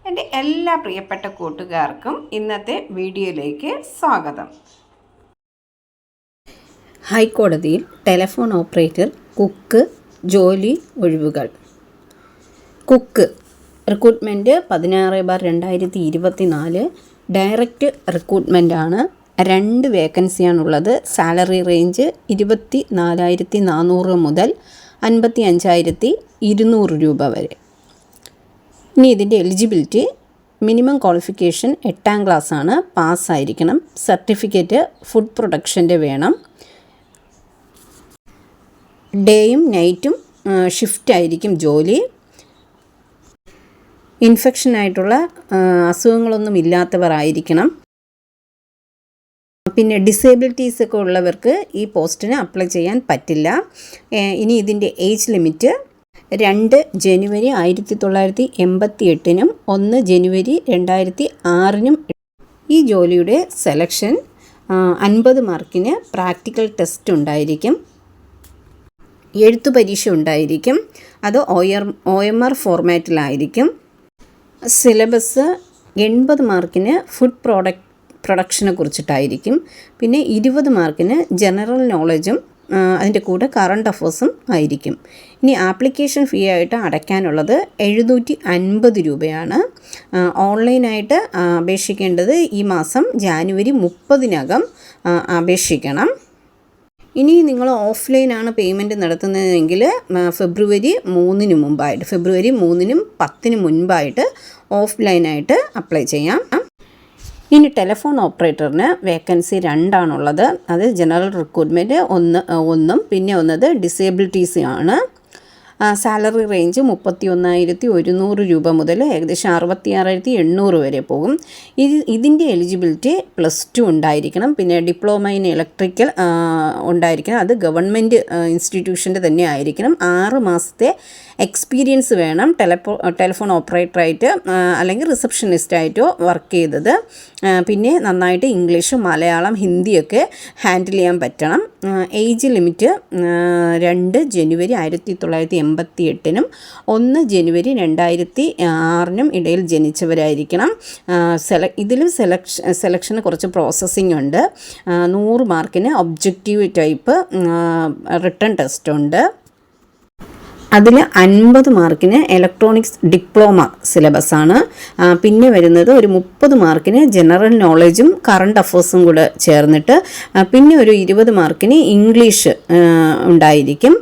എൻ്റെ എല്ലാ പ്രിയപ്പെട്ട കൂട്ടുകാർക്കും ഇന്നത്തെ വീഡിയോയിലേക്ക് സ്വാഗതം. ഹൈക്കോടതിയിൽ ടെലിഫോൺ ഓപ്പറേറ്റർ കുക്ക് ജോലി ഒഴിവുകൾ. കുക്ക് റിക്രൂട്ട്മെൻറ്റ് 16/2024 ഡയറക്റ്റ് റിക്രൂട്ട്മെൻറ്റാണ്. 2 വേക്കൻസിയാണുള്ളത്. സാലറി റേഞ്ച് 24,400 മുതൽ 55,200 രൂപ വരെ. ഇനി ഇതിൻ്റെ എലിജിബിലിറ്റി മിനിമം ക്വാളിഫിക്കേഷൻ 8ാം ക്ലാസ്സാണ്, പാസ്സായിരിക്കണം. സർട്ടിഫിക്കറ്റ് ഫുഡ് പ്രൊഡക്ഷൻ്റെ വേണം. ഡേയും നൈറ്റും ഷിഫ്റ്റായിരിക്കും ജോലി. ഇൻഫെക്ഷനായിട്ടുള്ള അസുഖങ്ങളൊന്നും ഇല്ലാത്തവർ ആയിരിക്കണം. പിന്നെ ഡിസേബിലിറ്റീസൊക്കെ ഉള്ളവർക്ക് ഈ പോസ്റ്റിന് അപ്ലൈ ചെയ്യാൻ പറ്റില്ല. ഇനി ഇതിൻ്റെ ഏജ് ലിമിറ്റ് 2 ജനുവരി 1988 1 ജനുവരി 2006 ഈ ജോലിയുടെ സെലക്ഷൻ 50 മാർക്കിന് പ്രാക്ടിക്കൽ ടെസ്റ്റ് ഉണ്ടായിരിക്കും. എഴുത്തു പരീക്ഷ ഉണ്ടായിരിക്കും. അത് OMR ഫോർമാറ്റിലായിരിക്കും. സിലബസ് 80 മാർക്കിന് ഫുഡ് പ്രൊഡക്ഷനെ കുറിച്ചിട്ടായിരിക്കും. പിന്നെ 20 മാർക്കിന് ജനറൽ നോളജും അതിൻ്റെ കൂടെ കറണ്ട് അഫേഴ്സും ആയിരിക്കും. ഇനി ആപ്ലിക്കേഷൻ ഫീ ആയിട്ട് അടയ്ക്കാനുള്ളത് 750 രൂപയാണ്. ഓൺലൈനായിട്ട് അപേക്ഷിക്കേണ്ടത് ഈ മാസം ജാനുവരി 30 അപേക്ഷിക്കണം. ഇനി നിങ്ങൾ ഓഫ്ലൈനാണ് പേയ്മെൻറ്റ് നടത്തുന്നതെങ്കിൽ ഫെബ്രുവരി 3 മുമ്പായിട്ട്, ഫെബ്രുവരി 3 10 മുൻപായിട്ട് ഓഫ്ലൈനായിട്ട് അപ്ലൈ ചെയ്യാം. ഇനി ടെലിഫോൺ ഓപ്പറേറ്ററിന് വേക്കൻസി 2ആണുള്ളത്. അത് ജനറൽ റിക്രൂട്ട്മെൻറ്റ് 1 പിന്നെ ഒന്നത് ഡിസേബിലിറ്റീസ് ആണ്. സാലറി റേഞ്ച് 31,100 രൂപ മുതൽ ഏകദേശം 66,800 വരെ പോകും. ഇതിൻ്റെ എലിജിബിലിറ്റി +2 ഉണ്ടായിരിക്കണം. പിന്നെ ഡിപ്ലോമ ഇൻ ഇലക്ട്രിക്കൽ ഉണ്ടായിരിക്കണം. അത് ഗവൺമെൻറ് ഇൻസ്റ്റിറ്റ്യൂഷൻ്റെ തന്നെ ആയിരിക്കണം. 6 മാസത്തെ എക്സ്പീരിയൻസ് വേണം. ടെലിഫോൺ ഓപ്പറേറ്ററായിട്ട് അല്ലെങ്കിൽ റിസപ്ഷനിസ്റ്റായിട്ടോ വർക്ക് ചെയ്തത്. പിന്നെ നന്നായിട്ട് ഇംഗ്ലീഷ്, മലയാളം, ഹിന്ദിയൊക്കെ ഹാൻഡിൽ ചെയ്യാൻ പറ്റണം. ഏജ് ലിമിറ്റ് 2 ജനുവരി 1988 1 ജനുവരി 2006 ഇടയിൽ ജനിച്ചവരായിരിക്കണം. ഇതിലും സെലക്ഷന് കുറച്ച് പ്രോസസ്സിംഗ് ഉണ്ട്. 100 മാർക്കിന് ഒബ്ജക്റ്റീവ് ടൈപ്പ് റിട്ടൺ ടെസ്റ്റ് ഉണ്ട്. അതിൽ 50 മാർക്കിന് ഇലക്ട്രോണിക്സ് ഡിപ്ലോമ സിലബസാണ്. പിന്നെ വരുന്നത് ഒരു 30 മാർക്കിന് ജനറൽ നോളജും കറണ്ട് അഫേഴ്സും കൂടെ ചേർന്നിട്ട് പിന്നെ ഒരു 20 മാർക്കിന് ഇംഗ്ലീഷ് ഉണ്ടായിരിക്കും.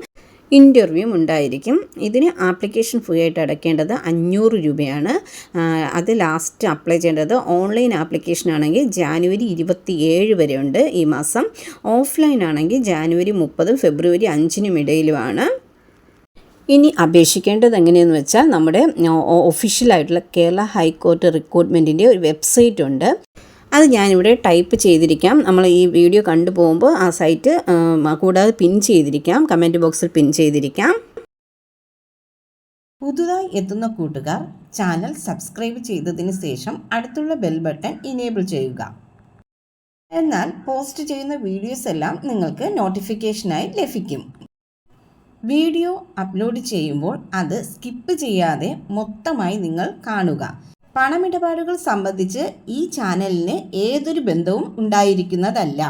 ഇൻ്റർവ്യൂവും ഉണ്ടായിരിക്കും. ഇതിന് ആപ്ലിക്കേഷൻ ഫീ ആയിട്ട് അടയ്ക്കേണ്ടത് 500 രൂപയാണ്. അത് ലാസ്റ്റ് അപ്ലൈ ചെയ്യേണ്ടത് ഓൺലൈൻ ആപ്ലിക്കേഷൻ ആണെങ്കിൽ ജാനുവരി 27 വരെ ഉണ്ട് ഈ മാസം. ഓഫ്ലൈൻ ആണെങ്കിൽ ജാനുവരി 30 ഫെബ്രുവരി 5 ഇടയിലുമാണ്. ഇനി അപേക്ഷിക്കേണ്ടത് എങ്ങനെയെന്ന് വെച്ചാൽ നമ്മുടെ ഒഫീഷ്യലായിട്ടുള്ള കേരള ഹൈക്കോർട്ട് റിക്രൂട്ട്മെൻറ്റിൻ്റെ ഒരു വെബ്സൈറ്റ് ഉണ്ട്. അത് ഞാനിവിടെ ടൈപ്പ് ചെയ്തിരിക്കാം. നമ്മൾ ഈ വീഡിയോ കണ്ടു പോകുമ്പോൾ ആ സൈറ്റ് കൂടാതെ പിൻ ചെയ്തിരിക്കാം, കമൻറ്റ് ബോക്സിൽ പിൻ ചെയ്തിരിക്കാം. പുതുതായി എത്തുന്ന കൂട്ടുകാർ ചാനൽ സബ്സ്ക്രൈബ് ചെയ്തതിന് ശേഷം അടുത്തുള്ള ബെൽ ബട്ടൺ ഇനേബിൾ ചെയ്യുക. എന്നാൽ പോസ്റ്റ് ചെയ്യുന്ന വീഡിയോസ് എല്ലാം നിങ്ങൾക്ക് നോട്ടിഫിക്കേഷനായി ലഭിക്കും. വീഡിയോ അപ്ലോഡ് ചെയ്യുമ്പോൾ അത് സ്കിപ്പ് ചെയ്യാതെ മൊത്തമായി നിങ്ങൾ കാണുക. പണമിടപാടുകൾ സംബന്ധിച്ച് ഈ ചാനലിന് ഏതൊരു ബന്ധവും ഉണ്ടായിരിക്കുന്നതല്ല.